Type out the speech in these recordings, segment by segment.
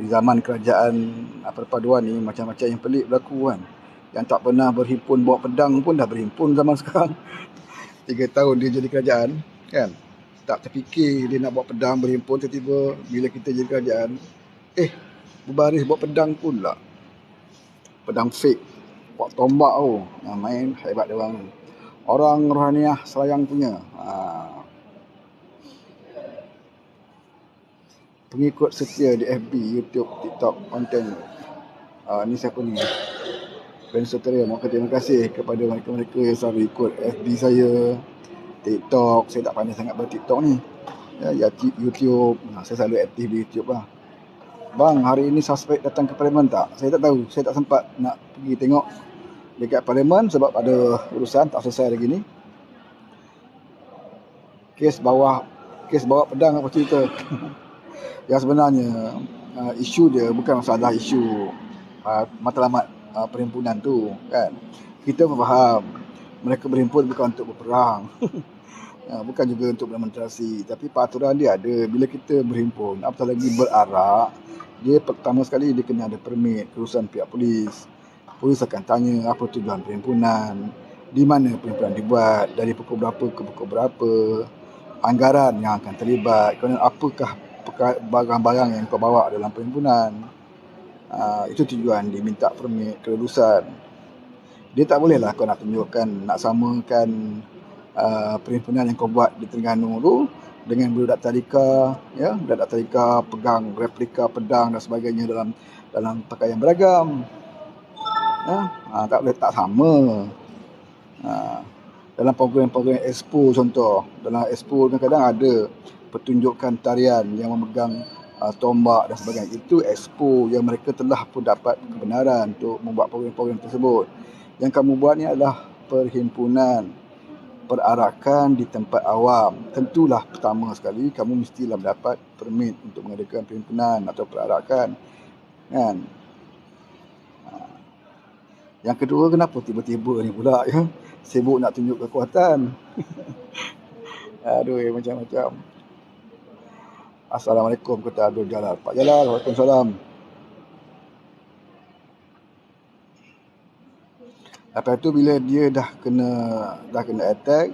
Di zaman kerajaan perpaduan ni macam-macam yang pelik berlaku kan. Yang tak pernah berhimpun bawa pedang pun dah berhimpun zaman sekarang. 3 tahun dia jadi kerajaan kan. Tak terfikir dia nak bawa pedang berhimpun, tiba-tiba bila kita jadi kerajaan, berbaris bawa pedang pula. Pedang fake, bawa tombak tu. Main hebat dia orang. Orang rohaniah Selayang punya. Pengikut setia di FB, YouTube, TikTok, konten. Ni siapa ni? Ben Soteria. Terima kasih kepada mereka-mereka yang selalu ikut FB saya, TikTok. Saya tak pandai sangat ber-TikTok ni. YouTube. Saya selalu aktif di YouTube lah. Bang, hari ini suspek datang ke Parlimen tak? Saya tak tahu. Saya tak sempat nak pergi tengok dekat Parlimen sebab ada urusan tak selesai lagi ni. Kes bawa pedang apa cerita? Yang sebenarnya isu dia bukan masalah isu matlamat perhimpunan tu kan. Kita faham mereka berhimpun bukan untuk berperang. Bukan juga untuk demonstrasi, tapi peraturan dia ada. Bila kita berhimpun, apatah lagi berarak, dia pertama sekali dia kena ada permit kerusan pihak polis. Polis akan tanya apa tujuan perhimpunan, di mana perhimpunan dibuat, dari pukul berapa ke pukul berapa, anggaran yang akan terlibat, kemudian apakah barang-barang yang kau bawa dalam perhimpunan. Itu tujuan diminta permit kelulusan. Dia tak bolehlah kau nak tunjukkan, nak samakan perhimpunan yang kau buat di Terengganu tu dengan budak tadika, budak tadika pegang replika pedang dan sebagainya dalam pakaian beragam. Tak boleh, tak sama. Dalam program-program expo contoh, dalam expo kadang-kadang ada pertunjukan tarian yang memegang tombak dan sebagainya. Itu expo yang mereka telah pun dapat kebenaran untuk membuat program-program tersebut. Yang kamu buat ni adalah perhimpunan, perarakan di tempat awam. Tentulah pertama sekali kamu mestilah mendapat permit untuk mengadakan perhimpunan atau perarakan kan. Yang kedua, kenapa tiba-tiba ni pula sibuk nak tunjuk kekuatan. Aduh, macam-macam. Assalamualaikum kata Abdul Jalal. Pak Jalal, Waalaikumsalam. Lepas tu bila dia dah kena attack,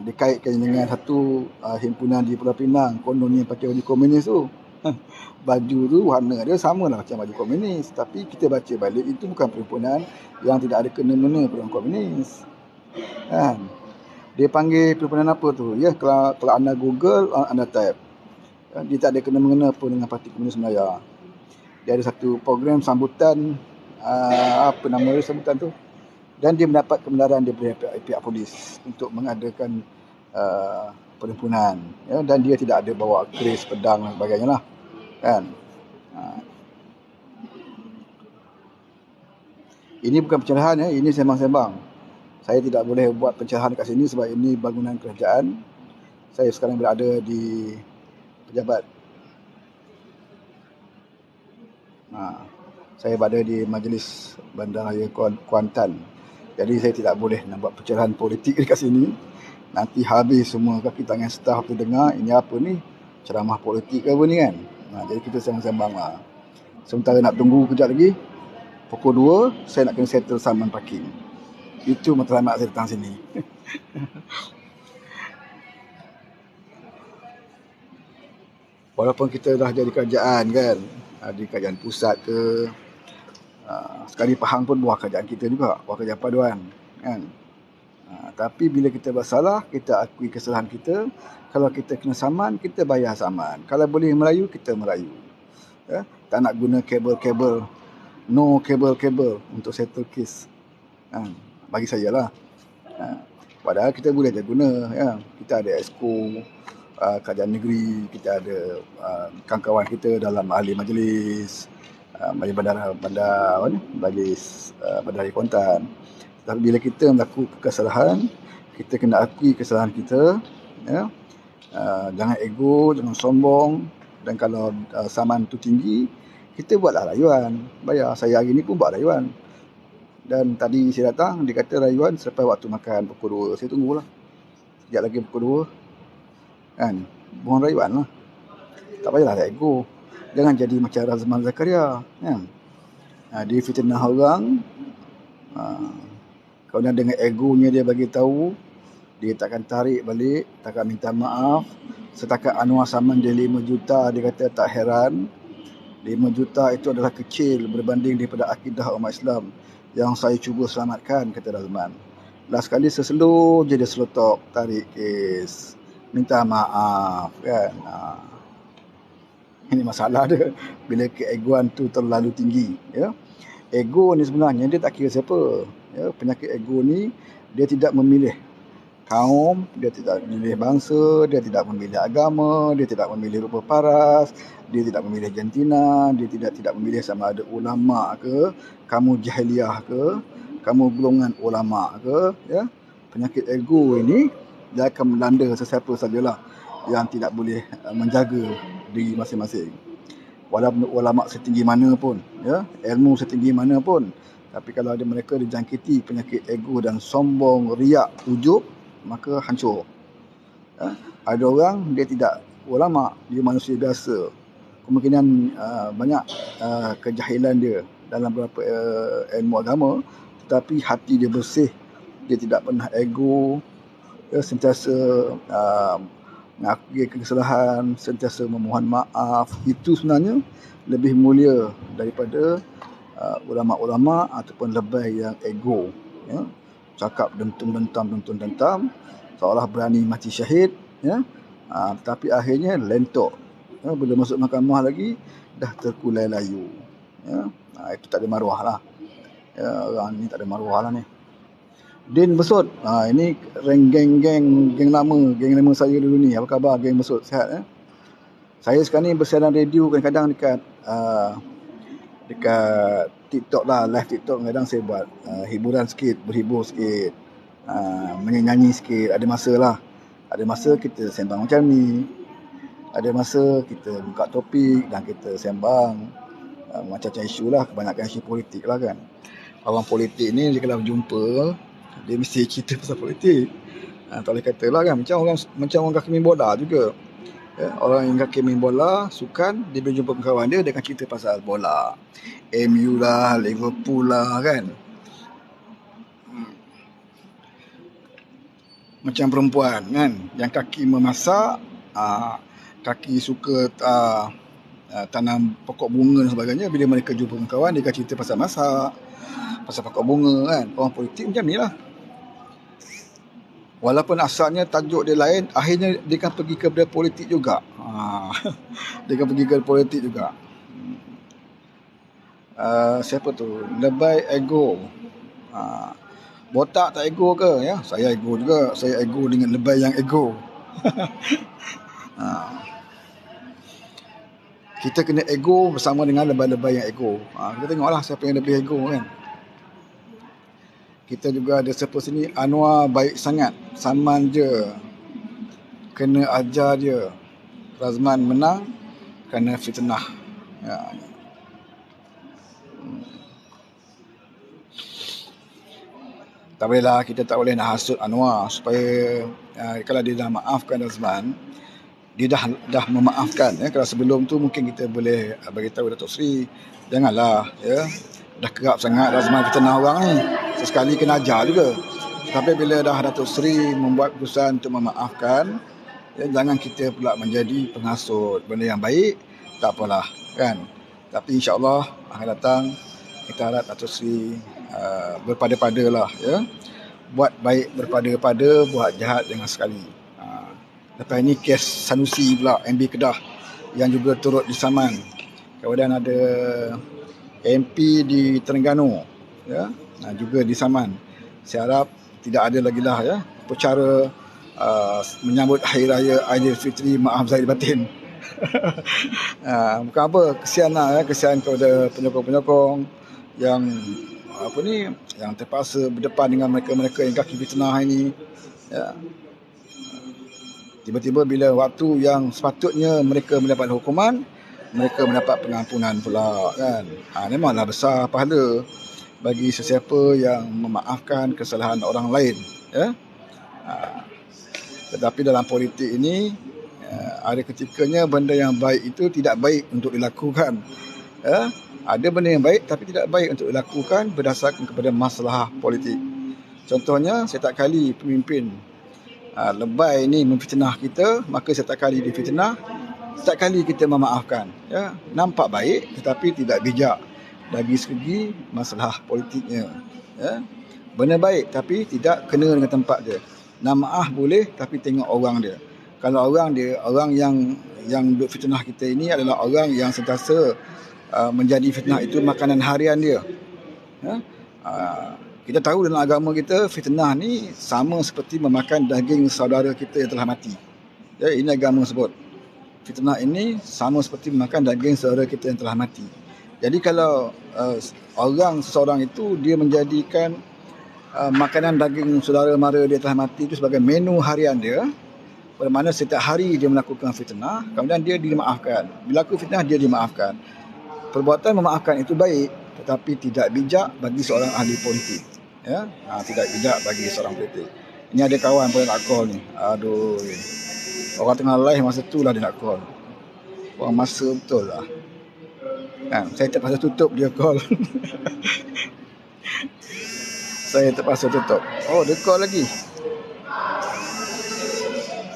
dikaitkan dengan satu himpunan di Pulau Pinang, kononnya pakai baju komunis tu. Baju tu warna dia sama lah macam baju komunis, tapi kita baca balik itu bukan perhimpunan yang tidak ada kena-mena perhimpunan komunis kan. Dia panggil perhimpunan apa tu? Kalau anda Google, anda type, dia tak ada kena-mena pun dengan Parti Komunis Melayu. Dia ada satu program sambutan, apa nama dia sambutan tu, dan dia mendapat kebenaran daripada pihak polis untuk mengadakan perhimpunan, dan dia tidak ada bawa keris, pedang dan sebagainya lah kan. Ini bukan pencerahan, ini sembang-sembang. Saya tidak boleh buat pencerahan kat sini sebab ini bangunan kerajaan. Saya sekarang berada di pejabat. Saya berada di Majlis Bandaraya Kuantan. Jadi saya tidak boleh nak buat pencerahan politik dekat sini. Nanti habis semua kaki tangan staf tu dengar, ini apa ni? Ceramah politik ke apa ni kan? Jadi kita sembang-sembang lah. Sementara nak tunggu kejap lagi, pukul 2, saya nak kena settle saman parking. Itu matlamat saya datang sini. Walaupun kita dah jadi kerajaan kan, di kerajaan pusat ke, sekali Pahang pun buah kerajaan kita juga, buah kerajaan paduan kan. Tapi bila kita bersalah, kita akui kesalahan kita. Kalau kita kena saman, kita bayar saman. Kalau boleh merayu, kita merayu. Tak nak guna kabel-kabel, no kabel-kabel untuk settle kes. Bagi saya lah. Padahal kita boleh je guna. Kita ada exco, kerajaan negeri, kita ada kawan-kawan kita dalam ahli majlis, majlis Bandar Kuantan. Tapi bila kita melakukan kesalahan, kita kena akui kesalahan kita. Jangan ego, jangan sombong. Dan kalau saman tu tinggi, kita buatlah rayuan, bayar. Saya hari ni pun buat rayuan. Dan tadi saya datang, dia kata rayuan selepas waktu makan pukul 2. Saya tunggulah. Sekejap lagi pukul 2. Kan? Buang rayuan lah. Tak payahlah ada ego. Jangan jadi macam Razman Zakaria, kan? Dia fitnah orang, kemudian dengan egonya dia bagi tahu, dia takkan tarik balik, takkan minta maaf. Setakat Anwar saman dia 5 juta, dia kata tak heran. 5 juta itu adalah kecil berbanding daripada akidah umat Islam yang saya cuba selamatkan, kata Razman. Last kali seselu je dia selotok, tarik kes, minta maaf, kan? Ini masalah dia bila keegoan tu terlalu tinggi, ya. Ego ni sebenarnya dia tak kira siapa, ya. Penyakit ego ni dia tidak memilih kaum, dia tidak memilih bangsa, dia tidak memilih agama, dia tidak memilih rupa paras, dia tidak memilih jantina, dia tidak memilih sama ada ulama ke, kamu jahiliah ke, kamu golongan ulama ke, ya. Penyakit ego ini dia akan melanda sesiapa sajalah yang tidak boleh menjaga diri masing-masing. Walaupun ulama setinggi mana pun, ya, ilmu setinggi mana pun, tapi kalau ada mereka dijangkiti penyakit ego dan sombong, riak, ujub, maka hancur. Ya. Ada orang dia tidak ulama, dia manusia biasa. Kemungkinan banyak kejahilan dia dalam beberapa ilmu agama, tetapi hati dia bersih, dia tidak pernah ego, ya, sentiasa mengakui kesalahan, sentiasa memohon maaf. Itu sebenarnya lebih mulia daripada ulama-ulama ataupun lebay yang ego, ya. Cakap dentum-dentam seolah berani mati syahid, ya. Tapi akhirnya lentok, ya. Bila masuk mahkamah lagi dah terkulai layu, ya. Itu tak ada maruah lah, ya. Orang ni tak ada maruah lah ni. Din Besut, ini geng lama saya dulu ni. Apa khabar geng Besut, sihat? Saya sekarang ni bersiaran radio kadang-kadang dekat TikTok lah, live TikTok. Kadang saya buat hiburan sikit, berhibur sikit, menyanyi sikit. Ada masa lah, ada masa kita sembang macam ni, ada masa kita buka topik dan kita sembang macam-macam isu lah. Kebanyakan isu politik lah, kan. Orang politik ni dia kalau berjumpa, dia mesti cerita pasal politik. Tak boleh kata lah, kan. Macam orang kaki main bola juga, ya. Orang yang kaki main bola, sukan, dia bila jumpa kawan dia akan cerita pasal bola, MU lah, Liverpool lah, kan. Macam perempuan, kan, yang kaki memasak, kaki suka tanam pokok bunga dan sebagainya. Bila mereka jumpa kawan, dia akan cerita pasal masak, pasal pokok bunga, kan. Orang politik macam ni lah. Walaupun asalnya tajuk dia lain, akhirnya dia akan pergi kepada politik juga. Dia akan pergi ke politik juga. Siapa tu? Lebay ego. Botak tak ego ke? Ya, saya ego juga. Saya ego dengan lebay yang ego. Kita kena ego bersama dengan lebay-lebay yang ego. Kita tengoklah siapa yang lebih ego, kan. Kita juga ada siapa sini, Anwar baik sangat, saman je, kena ajar dia. Razman menang kerana fitnah, ya. Tak boleh lah, kita tak boleh nak hasut Anwar supaya kalau dia dah maafkan Razman, dia dah memaafkan, ya. Kalau sebelum tu mungkin kita boleh bagi tahu Datuk Seri, janganlah, ya, dah kerap sangat Razman fitnah orang ni, sesekali kena ajar juga. Tapi bila dah Datuk Seri membuat keputusan untuk memaafkan, ya, jangan kita pula menjadi penghasut. Benda yang baik tak apalah, kan. Tapi insya-Allah akan datang, kita harap Datuk Seri berpada-pada lah, ya. Buat baik berpada-pada, buat jahat jangan sekali. Lepas ini kes Sanusi pula, MB Kedah yang juga turut disaman. Kemudian ada MP di Terengganu, ya, juga disaman. Saya harap tidak ada lagi lah, ya, upacara menyambut Hari Raya Aidilfitri maaf zahir batin. Bukan apa, kesian lah, ya, kesian kepada penyokong-penyokong yang yang terpaksa berdepan dengan mereka-mereka yang kaki fitnah ini, ya. Tiba-tiba bila waktu yang sepatutnya mereka mendapat hukuman, mereka mendapat pengampunan pula, kan. Memanglah besar pahala bagi sesiapa yang memaafkan kesalahan orang lain, ya. Tetapi dalam politik ini, ada ketikanya benda yang baik itu tidak baik untuk dilakukan. Ada benda yang baik tapi tidak baik untuk dilakukan berdasarkan kepada masalah politik. Contohnya, setiap kali pemimpin lebay ni memfitnah kita, maka setiap kali difitnah, setiap kali kita memaafkan. Nampak baik tetapi tidak bijak dari segi masalah politiknya. Benda baik tapi tidak kena dengan tempat dia. Nak maaf boleh tapi tengok orang dia. Kalau orang yang duk fitnah kita ini adalah orang yang sentiasa menjadi fitnah itu makanan harian dia. Kita tahu dalam agama kita, fitnah ni sama seperti memakan daging saudara kita yang telah mati. Ini agama sebut. Fitnah ini sama seperti memakan daging saudara kita yang telah mati. Jadi kalau seseorang itu dia menjadikan makanan daging saudara mara dia telah mati itu sebagai menu harian dia, bermakna setiap hari dia melakukan fitnah, kemudian dia dimaafkan. Bila aku fitnah, dia dimaafkan. Perbuatan memaafkan itu baik, tetapi tidak bijak bagi seorang ahli politik. Tidak bijak bagi seorang politik. Ini ada kawan pun nak call ni. Aduh, orang tengah live masa tu lah dia nak call. Orang masa betul lah. Saya terpaksa tutup dia call. Saya terpaksa tutup. Oh, dia call lagi.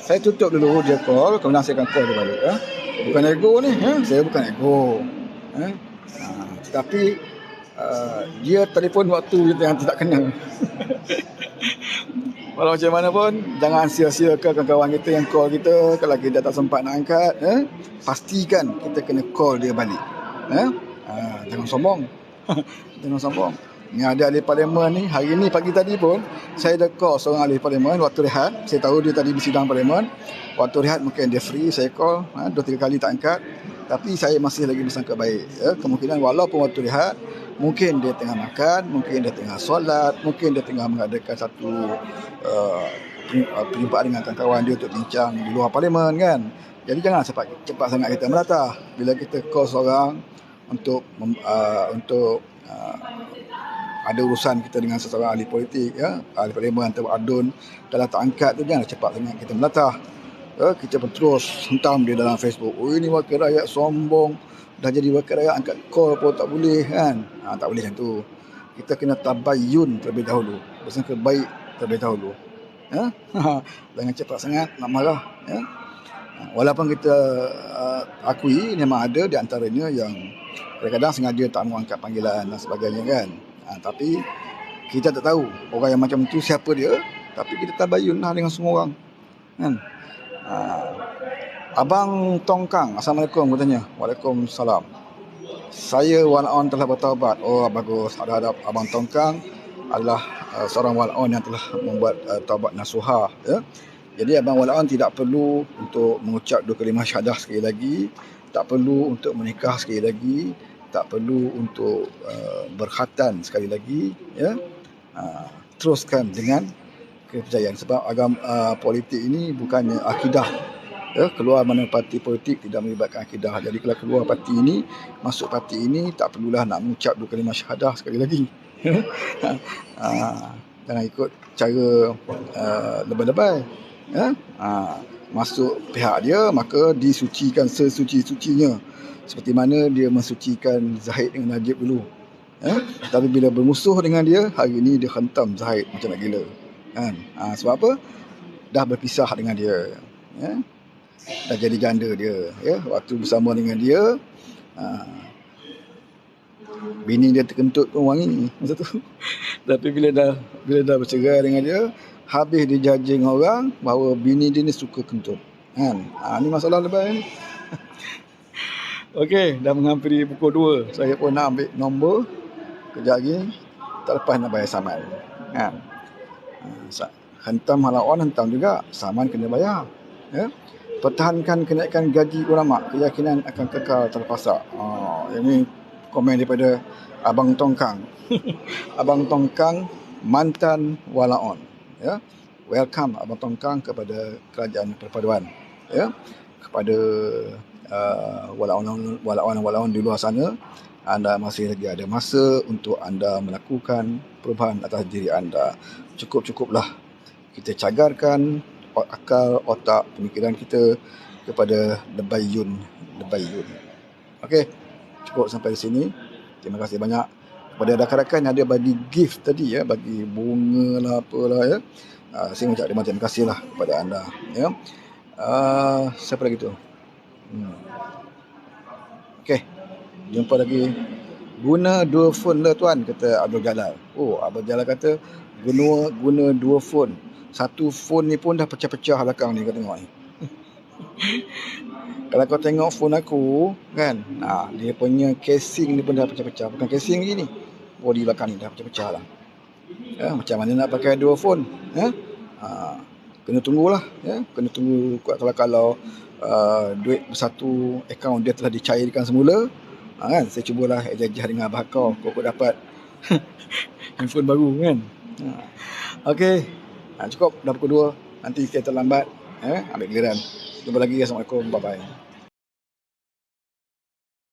Saya tutup dulu dia call, kemudian saya akan call dia balik. Bukan ego ni. Saya bukan ego. Tetapi dia telefon waktu yang tidak kena. Walau macam mana pun, jangan sia-siakan kawan kita yang call kita. Kalau kita tak sempat nak angkat, pastikan kita kena call dia balik. Jangan sombong. Jangan sombong. Yang ada ahli parlimen ni, hari ni pagi tadi pun saya dah call seorang ahli parlimen waktu rehat. Saya tahu dia tadi bersidang parlimen. Waktu rehat mungkin dia free, saya call 2-3 kali tak angkat. Tapi saya masih lagi bersangka baik. Kemungkinan walaupun waktu rehat, mungkin dia tengah makan, mungkin dia tengah solat, mungkin dia tengah mengadakan satu perjumpaan dengan kawan-kawan dia untuk bincang di luar parlimen kan. Jadi jangan cepat sangat kita melatah. Bila kita call seorang untuk ada urusan kita dengan seseorang ahli politik, ahli parlimen atau adun, kalau tak angkat tu jangan cepat sangat kita melatah. Kita pun terus hentam dia dalam Facebook. Ini wakil rakyat sombong, dah jadi wakil rakyat angkat call pun tak boleh kan. Tak boleh macam tu. Kita kena tabayun terlebih dahulu, bersangka baik terlebih dahulu. Jangan cepat sangat nak marah. Walaupun kita akui memang ada di antaranya yang kadang-kadang sengaja tak mau angkat panggilan dan sebagainya kan. Tapi kita tak tahu orang yang macam tu siapa dia. Tapi kita tabayun lah dengan semua orang kan. Abang Tongkang, Assalamualaikum katanya. Waalaikumsalam. Saya walaon telah bertaubat. Oh bagus. Ada Abang Tongkang adalah seorang walaon yang telah membuat taubat nasuha. Jadi abang walaon tidak perlu untuk mengucap 2 kalimah syahadah sekali lagi, tak perlu untuk menikah sekali lagi, tak perlu untuk berkhatan sekali lagi. Teruskan dengan kepercayaan, sebab agama politik ini bukannya akidah. Keluar mana parti politik tidak melibatkan akidah. Jadi kalau keluar parti ini, masuk parti ini, tak perlulah nak mengucap 2 kalimah syahadah sekali lagi. Jangan ikut cara lebay-lebay. Masuk pihak dia, maka disucikan sesuci-sucinya, seperti mana dia mensucikan Zahid dengan Najib dulu. Tapi bila bermusuh dengan dia, hari ini dia hentam Zahid macam nak gila kan. Sebab apa? Dah berpisah dengan dia, dah jadi janda dia. Waktu bersama dengan dia, bini dia terkentut pun wangi masa tu. Tapi bila dah bercerai dengan dia, habis dia judging orang bahawa bini dia ni suka kentut kan. Ni masalah lebay ni. Okey, dah menghampiri pukul 2. Saya pun nak ambil nombor kejap lagi, tak lepas nak bayar saman kan. Hentam halawan, hentam juga saman kena bayar. Pertahankan kenaikan gaji ulama, keyakinan akan kekal terpasak. Ini komen daripada Abang Tongkang. Abang Tongkang mantan walaon. Welcome Abang Tongkang kepada Kerajaan Perpaduan. Kepada walaon di luar sana, anda masih lagi ada masa untuk anda melakukan perubahan atas diri anda. Cukuplah kita cagarkan akal, otak, pemikiran kita kepada Debayun. Okey, cukup sampai di sini. Terima kasih banyak kepada rakan-rakan yang ada bagi gift tadi ya, bagi bunga lah apalah ya. Saya ucap terima kasih lah kepada anda ya. Siapa lagi tu? Okey, jumpa lagi. Guna 2 phone lah tuan, kata Abdul Jalal. Abdul Jalal kata guna 2 phone. Satu phone ni pun dah pecah-pecah belakang ni, kau tengok ni. Kalau kau tengok phone aku kan, dia punya casing ni pun dah pecah-pecah. Bukan casing lagi ni, body belakang ni dah pecah-pecah lah. Macam mana nak pakai 2 phone ya? Kena tunggulah ya. Kena tunggu kalau duit satu akaun dia telah dicairkan semula. Kan, saya cubalah jajah dengan abah kau dapat handphone baru kan. Okey, cukup dah pukul 2. Nanti kita terlambat ambil giliran. Jumpa lagi. Assalamualaikum, bye bye.